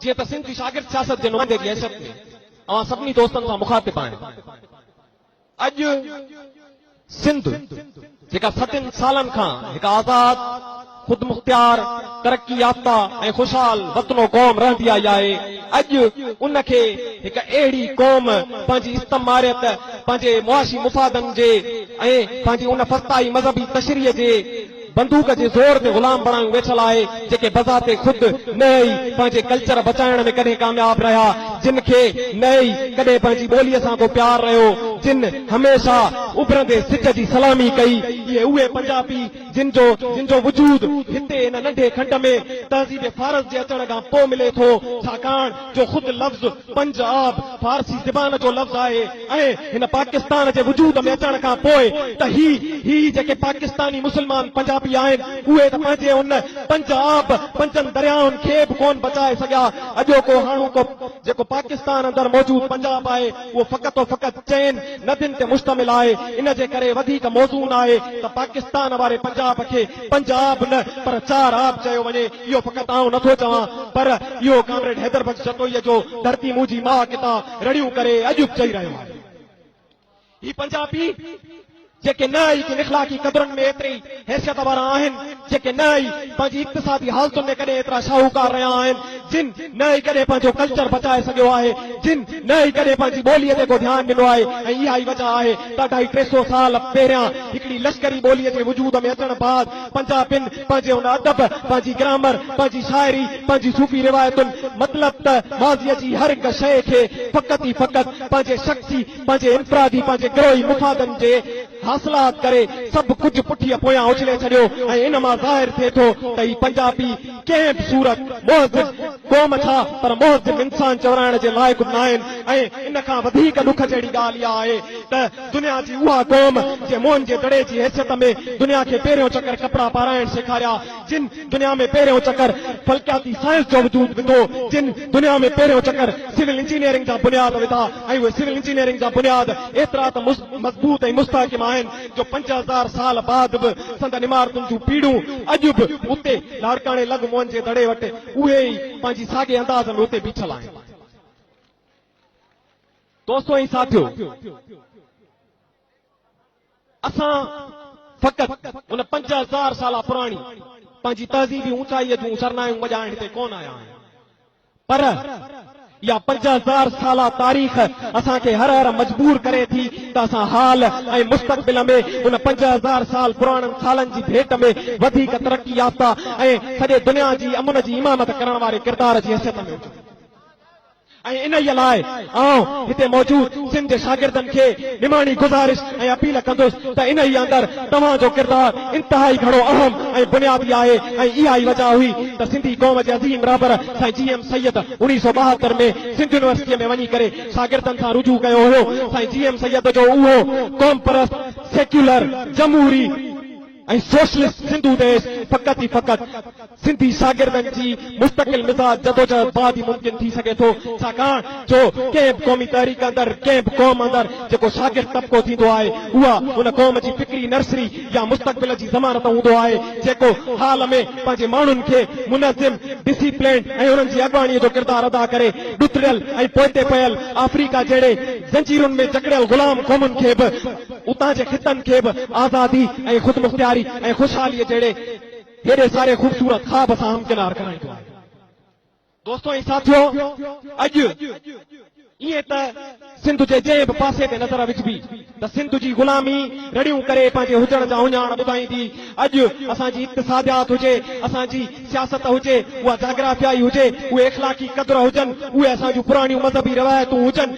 जीअं त सिंध जी शागिर्द सियासत जे नुमाइंदे जी हैसियत में अवां सभिनी दोस्तनि सां मुखातिब आहियां। अॼु सिंध जेका 7 सालनि खां हिकु आज़ाद खुद मुख्तियार तरक्की याफ़्ता ऐं खुशहाल वतनो क़ौम रहंदी आई आहे, अॼु उनखे हिकु अहिड़ी क़ौम पंहिंजी इस्तमारियत पंहिंजे मुआशी मुफ़ादनि जे ऐं पंहिंजी उन फस्ताई मज़हबी तशरीह जे बंदूक जे ज़ोर ते गुलाम बणायूं वेठल आहे, जेके बज़ाते खुद न ई पंहिंजे कल्चर बचाइण में कॾहिं कामयाब रहिया, जिन खे न ई कॾहिं पंहिंजी ॿोलीअ सां को प्यार रहियो, जिन हमेशा उभरंदे सिज जी सलामी कई। इहे उहे पंजाबी जिन जो वजूद हिते इन नंढे खंड में तहज़ीब फारस जे अचण खां पोइ मिले थो, छाकाणि जो खुद लफ़्ज़ पंजाब फारसी ज़बान जो लफ़्ज़ आहे ऐं हिन पाकिस्तान जे वजूद में अचण खां पोइ त ही जेके पाकिस्तानी मुस्लमान पंजाबी आहिनि उहे त पंहिंजे उन पंजाब 5 दरियाउनि खे बि कोन बचाए सघिया। अॼोको हाणोको जेको पाकिस्तान अंदरि मौजूद पंजाब आहे उहो फ़क़ति फ़क़ति 4 नदियुनि ते मुश्तमिल आहे। इन जे करे वधीक मौज़ून आहे त पाकिस्तान वारे पंजाब खे पंजाब न पर 4 आब चयो वञे। इहो फ़क़ति आउं नथो चवां, पर इहो कामरेड हैदर बख्श जतोईअ जो धरती मुंहिंजी माउ किताब रड़ियूं करे अॼु चई रहियो आहे। ही पंजाबी जेके न ई इख़लाक़ी क़दरुनि में एतिरी हैसियत वारा आहिनि, जेके न ई पंहिंजी इक़्तिसादी हालतुनि में कॾहिं एतिरा शाहूकार रहिया आहिनि, जिन न ई कॾहिं पंहिंजो कल्चर बचाए सघियो आहे, जिन न ई कॾहिं पंहिंजी ॿोलीअ ते को ध्यानु ॾिनो आहे। ऐं इहा ई वजह आहे त 250-300 साल पहिरियां हिकिड़ी लश्करी ॿोलीअ जे वजूद में अचण बाद पंजाबिन पंहिंजे उन अदब, पंहिंजी ग्रामर, पंहिंजी शाइरी, पंहिंजी सूफ़ी रिवायतुनि मतिलब त माज़ीअ जी हर हिकु शइ खे फ़क़ति ई फ़क़ति पंहिंजे शख़्सी, पंहिंजे इनफ़रादी, पंहिंजे गिरोही मुफ़ादनि जे हासिलात करे सभु कुझु पुठीअ पोयां उछले छॾियो। ऐं इन मां ज़ाहिर थिए थो त ही पंजाबी कंहिं बि सूरत मुहज़िब क़ौम छा पर मुहज़िब इंसान चवराइण जे लाइक़ न आहिनि। ऐं इन खां वधीक ॾुख जहिड़ी ॻाल्हि इहा आहे त दुनिया जी उहा क़ौम जे मोहन जे दड़े जी हैसियत में दुनिया खे पहिरियों चकर कपिड़ा पाराइण सेखारिया, जिन दुनिया में पहिरियों चकर फल्कियाती साइंस जो वजूद विधो, जिन दुनिया में पहिरियों चकर सिविल इंजीनियरिंग जा बुनियाद विधा। ऐं उहे सिविल इंजीनियरिंग जा बुनियाद एतिरा त मज़बूत ऐं मुस्तहकिम आहिनि जो 5000 साल बाद बि संदन इमारतुनि जूं पीढ़ूं अॼु बि उते लाड़काणे लॻ मोहन जे दड़े वटि उहे ई पंहिंजी साॻे अंदाज़ में उते बीठल आहिनि। दोस्तो ऐं साथियो, असां फ़क़ति उन 5000 साल पुराणी पंहिंजी तहज़ीबी ऊचाईअ जूं सरनायूं वॼाइण हिते कोन आया आहिनि, पर या 5000 साल तारीख़ असांखे हर मजबूर करे थी त असां हाल ऐं मुस्तक़बिल में उन 5000 साल पुराणनि सालनि जी भेट में वधीक तरक्की याफ़्ता ऐं सॼे दुनिया जी अमन जी इमामत करण वारे किरदार जी हैसियत में हुजूं। ऐं इन ई लाइ आउं हिते मौजूद सिंध जे शागिर्दनि खे निमाणी गुज़ारिश ऐं अपील कंदुसि त इन ई अंदरि तव्हांजो किरदारु इंतिहाई घणो अहम ऐं बुनियादी आहे। ऐं इहा ई वजह हुई त सिंधी क़ौम जे अज़ीम रहबर साईं GM सैयद 1972 में सिंध यूनिवर्सिटीअ में वञी करे शागिर्दनि सां रुजू कयो हुयो। साईं GM सैयद जो उहो क़ौम परस्त सेक्युलर जमहूरी ऐं सोशलिस्ट सिंधू देश फ़क़ति ई फ़क़ति सिंधी शागिर्दनि जी मुस्तक़िल मिज़ाज जदोजहद बाद ई मुमकिन थी सघे थो, छाकाणि जो कंहिं बि क़ौमी तहरीक अंदरि कंहिं बि क़ौम अंदरि जेको शागिर्द तबिको थींदो आहे उहा उन क़ौम जी फिक्री नर्सरी या मुस्तक़बिल जी ज़मानत हूंदो आहे, जेको हाल में पंहिंजे माण्हुनि खे मुनज़िम, डिसिप्लिन ऐं उन्हनि जी अॻवानीअ जो किरदारु अदा करे ॾुतरियल ऐं पोइते पयल अफ्रीका जहिड़े ज़ंजीरुनि में जकड़ियल ग़ुलाम क़ौमुनि खे बि उतां जे ख़ितनि खे बि आज़ादी ऐं ख़ुदि मुख्तियारी ऐं खुशहालीअ जहिड़े हेॾे सारे ख़ूबसूरत ख़्वाब सां हमकिनार कराईंदो आहे। दोस्तो ऐं साथियो, अॼु ईअं त सिंध जे जंहिं बि पासे ते नज़र विझबी त सिंध जी ग़ुलामी रड़ियूं करे पंहिंजे हुजण जा उञाण ॿुधाईंदी। अॼु असांजी इक़्तिसादियात हुजे, असांजी सियासत हुजे, उहा जाग्राफियाई हुजे, उहे इख़लाक़ी क़दर हुजनि, उहे असांजूं पुराणियूं मज़हबी रवायतूं हुजनि,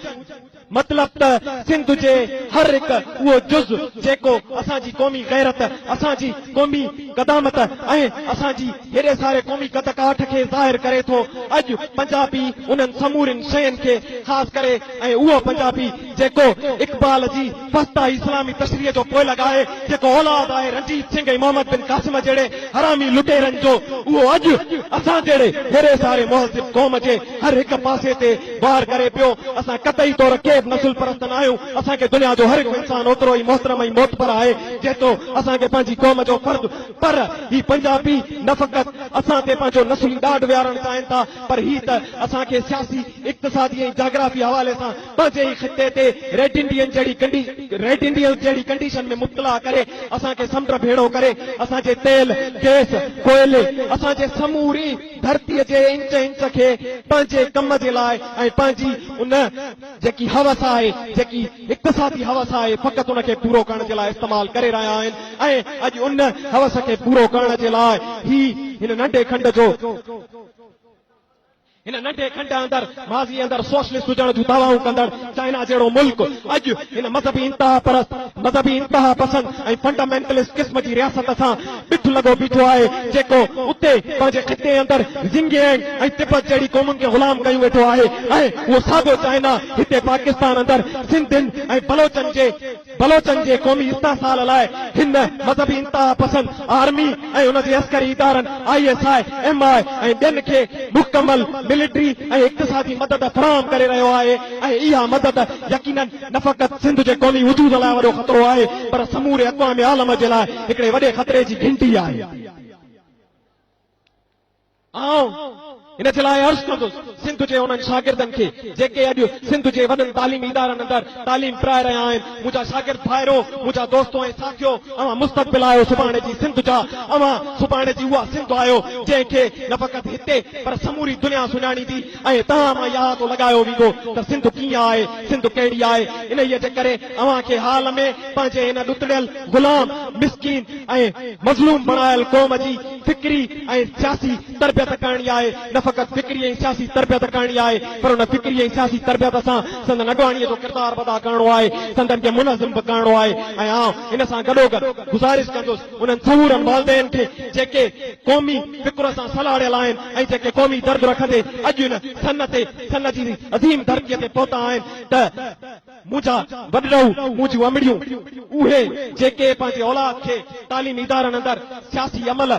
मतलब त सिंध जे हर हिकु उहो जुज़ जेको असांजी क़ौमी गैरत, असांजी क़ौमी क़दामत ऐं असांजी हेॾे सारे क़ौमी कद काठ खे ज़ाहिर करे थो। अॼु पंजाबी उन्हनि समूरनि शयुनि खे ख़ासि करे ऐं उहो पंजाबी जेको इक़बाल जी फस्ता इस्लामी तशरीह जो पोइ लॻाए, जेको औलाद आहे रंजीत सिंह ऐं मोहम्मद बिन कासिम जहिड़े हरामी लुटेरनि जो, उहो अॼु असां जहिड़े हेॾे सारे मुहज़िब क़ौम जे हर हिकु पासे ते वार करे पियो। असां कतई तौर के नसुल परस्त न आहियूं, असांखे दुनिया जो हर हिकु इंसान ओतिरो ई मोहतरम ऐं मोतबर आहे जेतिरो असांखे पंहिंजी क़ौम जो फर्द पर ही पंजाबी न फ़क़त असां ते पंहिंजो नस्ली ॾाढ विहारणु चाहिनि था, पर ही त असांखे सियासी इक़्तिसादी ऐं जाग्राफी हवाले सां पंहिंजे ई ख़िते ते रेड इंडियन जहिड़ी कंडीशन में मुब्तला करे असांखे समुंड भेड़ो करे असांजे तेल गैस कोयले असांजे समूरी धरतीअ जे इंच इंच खे पंहिंजे कम जे लाइ ऐं पंहिंजी उन जेकी हवस आहे, जेकी इक़्तिसादी हवस आहे, फ़क़ति उनखे पूरो करण जे लाइ इस्तेमालु करे रहिया आहिनि। ऐं अॼु उन हवस खे पूरो करण जे लाइ ही हिन नंढे खंड अंदर माज़ी अंदर सोशलिस्ट हुजण जूं दावाऊं कंदड़ चाइना जहिड़ो मुल्क अॼु हिन मज़हबी इंतहा पसंद ऐं फंडामेंटलिस्ट क़िस्म जी रियासत सां ॾिठु लॻो बीठो आहे, जेको उते पंहिंजे ख़िते अंदर ज़िंगियांग ऐं तिब्बत जहिड़ी क़ौमुनि खे ग़ुलाम कयूं वेठो आहे। ऐं उहो साॻियो चाइना हिते पाकिस्तान अंदर सिंधियुनि ऐं बलोचनि जे क़ौमी इस्तेहसाल लाइ हिन मज़हबी इंतहा पसंद आर्मी ऐं उनजे अस्करी इदारनि ISI MI ऐं ॿियनि खे मुकमल मिलिट्री ऐं इक़्तिसादी मदद फराहम करे रहियो आहे। ऐं इहा मदद यकीनन न फ़क़ति सिंध जे क़ौमी वजूद लाइ वॾो ख़तरो आहे, पर समूरे अक़वाम आलम जे लाइ हिकिड़े वॾे ख़तरे जी घंटी आहे। इन जे लाइ अर्ज़ु कंदुसि सिंध जे उन्हनि शागिर्दनि खे जेके अॼु सिंध जे वॾनि तालीमी इदारनि अंदरि तालीम पिराए रहिया आहिनि, मुंहिंजा शागिर्द भाइरो, मुंहिंजा दोस्तो ऐं साथियो, अवां मुस्तक़बिल आहियो सुभाणे जी सिंध जा, अवां सुभाणे जी उहा सिंध आहियो जंहिंखे न फ़क़ति हिते पर समूरी दुनिया सुञाणींदी। ऐं तव्हां मां याद तो लॻायो वेंदो त सिंध कीअं आहे, सिंध कहिड़ी आहे। इन जे करे अवां खे हाल में पंहिंजे हिन ॾुतड़ियल गुलाम मिसकीन ऐं मज़लूम बणायल क़ौम जी फिक्री ऐं सियासी तरबियत करणी आहे। न फ़क़ति फिक्री ऐं सियासी तरबियत करणी आहे, पर उन फिक्री ऐं सियासी तरबियत सां संदन अॻवाणीअ जो किरदारु अदा करणो आहे, संदन खे मुनज़िम बि करणो आहे। ऐं आउं इन सां गॾोगॾु गुज़ारिश कंदुसि उन्हनि समूरनि वालिदैन खे जेके क़ौमी फिक्र सां सलाड़ियल आहिनि ऐं जेके क़ौमी दर्द रखंदे अॼु हिन सन जी अज़ीम धरतीअ ते पहुता आहिनि, त मुंहिंजा वॾड़ू, मुंहिंजूं अमड़ियूं उहे जेके पंहिंजे औलाद खे तालीमी इदारनि अंदरि सियासी अमल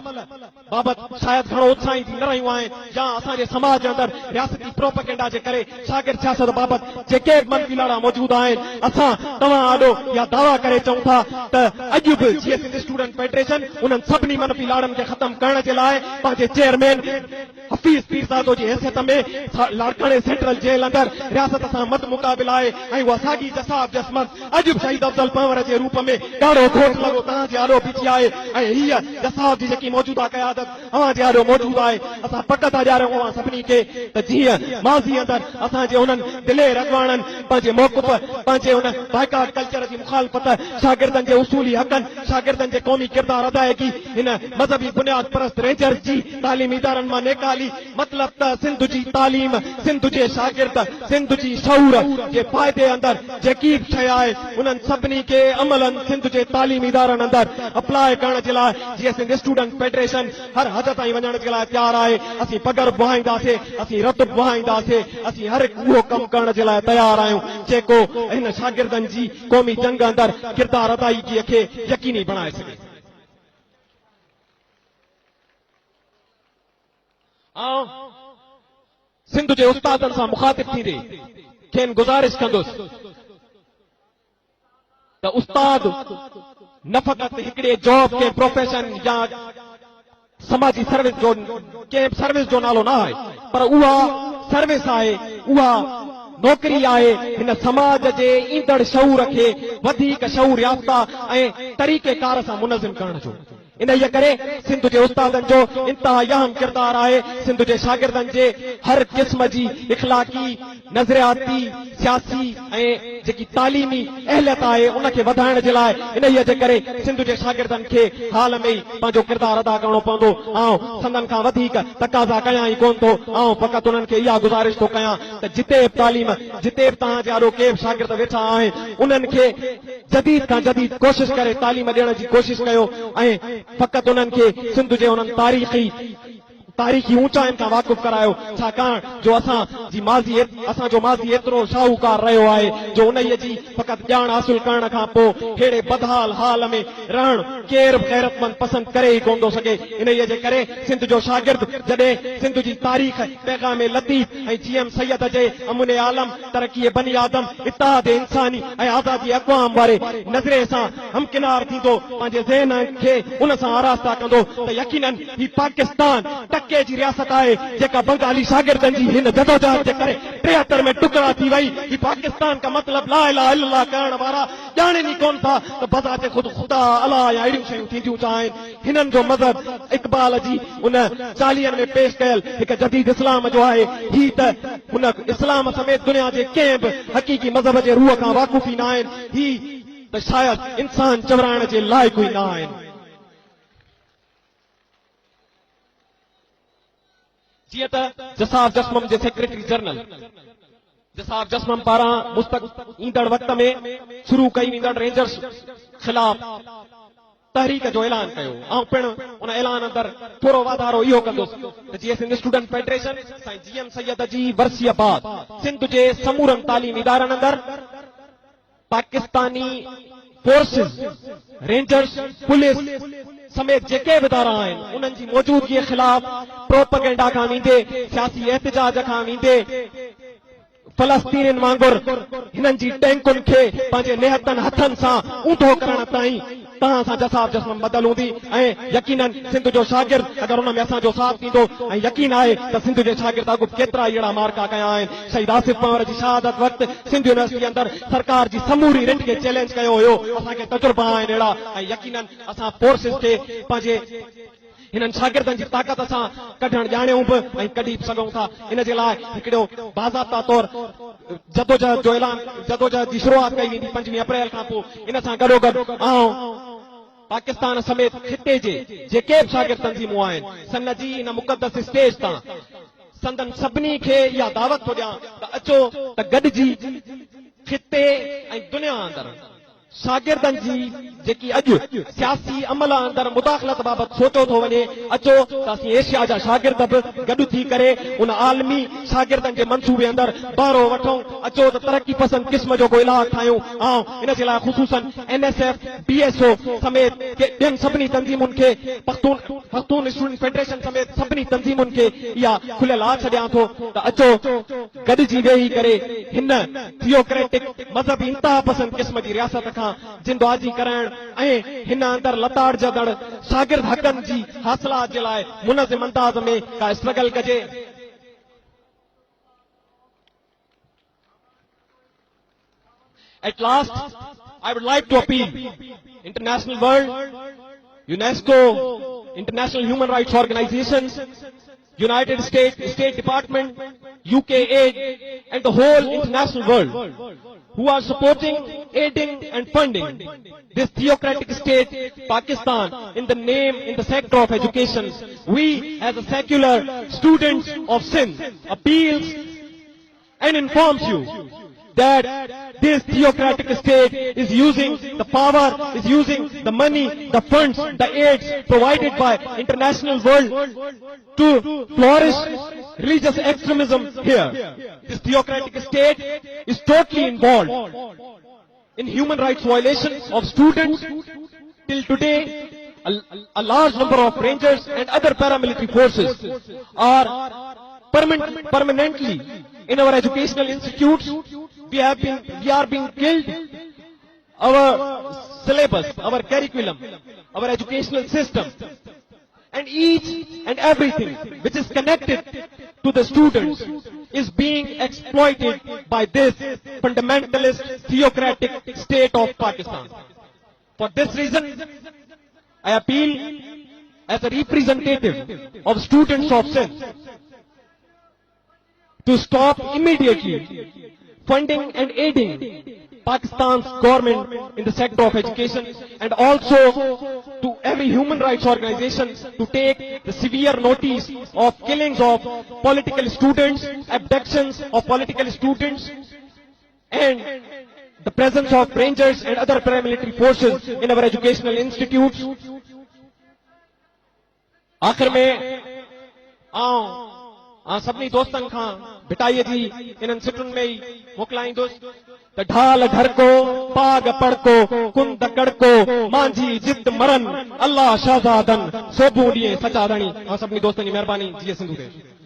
बाबति शायदि घणो उत्साही थी न रहियूं आहिनि, या असांजे समाज अंदरि रियासती प्रोपेगेंडा जे करे शागिर्द सियासत बाबति जेके बि मनफ़ी लाड़ा मौजूद आहिनि, असां तव्हां आॾो या दावा करे चऊं था त अॼु बि GS स्टूडेंट फेडरेशन उन्हनि सभिनी मनफ़ी लाड़नि खे ख़तम करण जे लाइ पंहिंजे चेयरमैन हफ़ीज़ पीरज़ादो जी हैसियत में लाड़काणे सेंट्रल जेल अंदरि रियासत सां मद मुक़ाबिल आहे। ऐं उहा साॻी जसाब जसमत अॼु बि शहीद अफ़ज़ल पंवर जे रूप में ॾाढो घोट लॻो तव्हांजे आॾो बीठी आहे। ऐं हीअ जसाब जी जेकी मौजूदा क़यादत अव्हां जे आॾो मौजूद आहे, असां पक था ॾियारियूं अव्हां सभिनी खे त जीअं माज़ी अंदरि असांजे उन्हनि दिलेर अॻवाननि पंहिंजे मौक़िफ़, पंहिंजे उन बाइकाट कल्चर जी मुखालफ़त, शागिर्दनि जे उसूली हक़नि, शागिर्दनि जे क़ौमी किरदार अदायगी, हिन मज़हबी बुनियाद परस्त रेंजर्स जी तालीमी इदारनि मां निकाली, मतिलब त सिंध जी तालीम, सिंध जे शागिर्द, सिंध जी शऊर जे फ़ाइदे अंदरि जेकी बि शइ आहे उन्हनि सभिनी खे अमलन सिंध जे तालीमी इदारनि अंदरि अप्लाई करण जे लाइ GS स्टूडेंट फेडरेशन हर हद ताईं वञण जे लाइ तयारु आहे। असीं पगर बहाईंदासीं, असीं रत बहाईंदासीं, असीं हर हिकु उहो कमु करण जे लाइ तयारु आहियूं जेको हिन शागिर्दनि जी क़ौमी जंग अंदरि किरदार अदायगीअ खे यकीनी बणाए सघे। सिंध जे उस्तादनि सां मुखातिब थींदे खेनि गुज़ारिश कंदुसि त उस्ताद न फ़क़ति हिकिड़े जॉब के प्रोफेशन या समाजी सर्विस जो कंहिं सर्विस जो नालो न आहे, पर उहा सर्विस आहे, उहा नौकरी आहे हिन समाज जे ईंदड़ शऊर खे वधीक शऊर याफ़्ता ऐं तरीक़ेकार सां मुनज़िम करण जो। इन करे सिंध जे उस्तादनि जो इंतहा अहम किरदार आहे सिंध जे शागिर्दनि जे हर क़िस्म जी इख़लाक़ी, नज़रियाती, सियासी ऐं जेकी तालीमी अहलियत आहे उनखे वधाइण जे लाइ। इन जे करे सिंध जे शागिर्दनि खे हाल में ई पंहिंजो किरदार अदा करणो पवंदो। ऐं संदन खां वधीक तक़ाज़ा कयां ई कोन थो। ऐं फ़क़ति उन्हनि खे इहा गुज़ारिश थो कयां त जिते बि तालीम, जिते बि तव्हांजे आॾो के बि शागिर्द वेठा आहिनि उन्हनि खे जदीद खां जदीद कोशिश करे तालीम ॾियण जी कोशिश कयो ऐं फ़क़ति उन्हनि खे सिंध जे उन्हनि तारीख़ी तारीख़ी ऊंचाइनि खां वाक़ुफ़ करायो, छाकाणि जो असांजो माज़ी एतिरो शाहूकार रहियो आहे जो उन्हीअ जी फ़क़ति ॼाण हासिल करण खां पोइ अहिड़े बदहाल हाल में रहण केर बि ग़ैरतमंद पसंदि करे ई कोन थो सघे। इन्हीअ जे करे सिंध जो शागिर्द जॾहिं सिंध जी तारीख़ पैगाम लतीफ़ ऐं जीएम सैयद जे अमुने आलम तरक़ी बनी आदम इत्तेहाद इंसानी ऐं आज़ादी अक़वाम वारे नज़रे सां हमकिनार थींदो पंहिंजे ज़हन खे उन सां आरास्ता कंदो त यकीनन ही पाकिस्तान टके जी रियासत आहे जेका बंगाली शागिर्दनि जी हिन जदोजहद जे करे 73 में टुकड़ा थी वई। ही पाकिस्तान का मतलब ला इलाहा इल्लल्लाह करण वारा ॼाणनि ई कोन था त बज़ाते ख़ुद ख़ुदा अलाह या अहिड़ियूं शयूं थींदियूं आहिनि। हिननि जो मज़हब इक़बाल जी उन 40 में पेश कयल हिकु जदीद इस्लाम जो आहे। ही त हुन इस्लाम समेत दुनिया जे कंहिं बि हक़ीक़ी मज़हब जे रूह खां वाक़ुफ़ ई न आहिनि। ही त शायदि इंसान चवराइण जे लाइक़ु ई न आहिनि। जीअं त जसाफ जस्मम जे सेक्रेटरी जनरल जसाफ जस्मम पारां मुस्तक़ ईंदड़ वक़्त में शुरू कई वेंदड़ रेंजर्स ख़िलाफ़ तहरीक जो ऐलान कयो ऐं पिणु उन ऐलान अंदरि थोरो वाधारो इहो कंदुसि त जीअं सिंध स्टूडेंट फेडरेशन साईं जीएम सैयद जी वरसीअ बाद सिंध जे समूरनि तालीमी इदारनि अंदरि पाकिस्तानी फोर्सिस रेंजर्स पुलिस समेत जेके बि इदारा आहिनि उन्हनि जी मौजूदगीअ ख़िलाफ़ प्रोपगेंडा खां वेंदे सियासी एहतिजाज खां वेंदे फलस्तीन वांगुरु हिननि जी टैंकुनि खे पंहिंजे निहतनि हथनि सां ऊंधो करण ताईं तव्हां सां जसाफ जस्म बदल हूंदी ऐं यकीनन सिंध जो शागिर्द अगरि हुन में असांजो साथ ॾींदो ऐं यकीन आहे त सिंध जे शागिर्द अॻु केतिरा ई अहिड़ा मार्का कया आहिनि। शहीद आसिफ पंवर जी शहादत वक़्तु सिंध यूनिवर्सिटी अंदरि सरकार जी समूरी रिंड खे चैलेंज कयो हुयो। असांखे तजुर्बा आहिनि अहिड़ा ऐं यकीनन असां फोर्सिस खे पंहिंजे हिननि शागिर्दनि जी ताक़त सां कढण ॼाणियूं बि ऐं कढी बि सघूं था। इन जे लाइ हिकिड़ो बाज़ाब्ता तौर जदोजहद जो ऐलान जदोजहद जी शुरूआत कई वेंदी 25 अप्रैल खां पोइ। इन सां गॾोगॾु पाकिस्तान समेत खिते जे जेके बि शागिर्द तंज़ीमूं आहिनि सन जी इन मुक़दस स्टेज तां संदन सभिनी खे इहा दावत थो ॾियां त अचो त गॾिजी खिते ऐं दुनिया अंदरि शागिर्दनि जी जेकी अॼु सियासी अमल अंदरि मुदाख़लत बाबति सोचियो थो वञे अचो त असीं एशिया जा शागिर्द बि गॾु थी करे उन आलमी शागिर्दनि जे मंसूबे अंदरि भारो वठूं। अचो त तरक़ी पसंद क़िस्म जो को इलाक़ ठाहियूं ऐं इन जे लाइ ख़ुसूसन NSF BSO समेत ॿियनि सभिनी तंज़ीमुनि खे पख्तून स्टूडेंट फेडरेशन समेत सभिनी तंज़ीमुनि खे इहा खुलियल हाथ ॾियां थो त अचो गॾिजी वेही करे हिन थियोक्रेटिक मज़हबी इंतहा पसंद क़िस्म जी रियासत खां जिंदबाजी करण ऐं हिन अंदरि लताड़जंदड़ शागिर्द हक़नि जी हासिलात जे लाइ मुनज़िम अंदाज़ में का स्ट्रगल कजे। At last, I would like to appeal international world, UNESCO, international human rights organizations, United States State Department, UK aid, and the whole international world who are supporting, aiding and funding this theocratic state, Pakistan, in the sector of education. We as a secular students of Sindh appeals and informs you that this theocratic state is using the power, is using the money, the funds, the aids provided by international world to flourish religious extremism here. This theocratic state is totally involved in human rights violations of students. Till today, a large number of rangers and other paramilitary forces are permanently in our educational institutes. We are being killed. Our syllabus, our curriculum, our educational system, and each and everything which is connected to the students is being exploited by this fundamentalist theocratic state of Pakistan. For this reason, I appeal as a representative of students of Sindh to stop immediately funding and aiding Pakistan's government in the sector of education, and also to every human rights organization to take the severe notice of killings of political students, abductions of political students, and the presence of rangers and other paramilitary forces in our educational institutes. आखिर में सभिनी दोस्तनि खां भिटाईअ जी इन्हनि सिटुनि में ई मोकिलाईंदुसि त ढाल ढड़को पाग पड़को कुंद कड़को मांझी जिद मरन अल्लाह शहजादन सोबू ॾींहं सचा धणी। सभिनी दोस्तनि जी महिरबानी। जीअं सिंधु देश।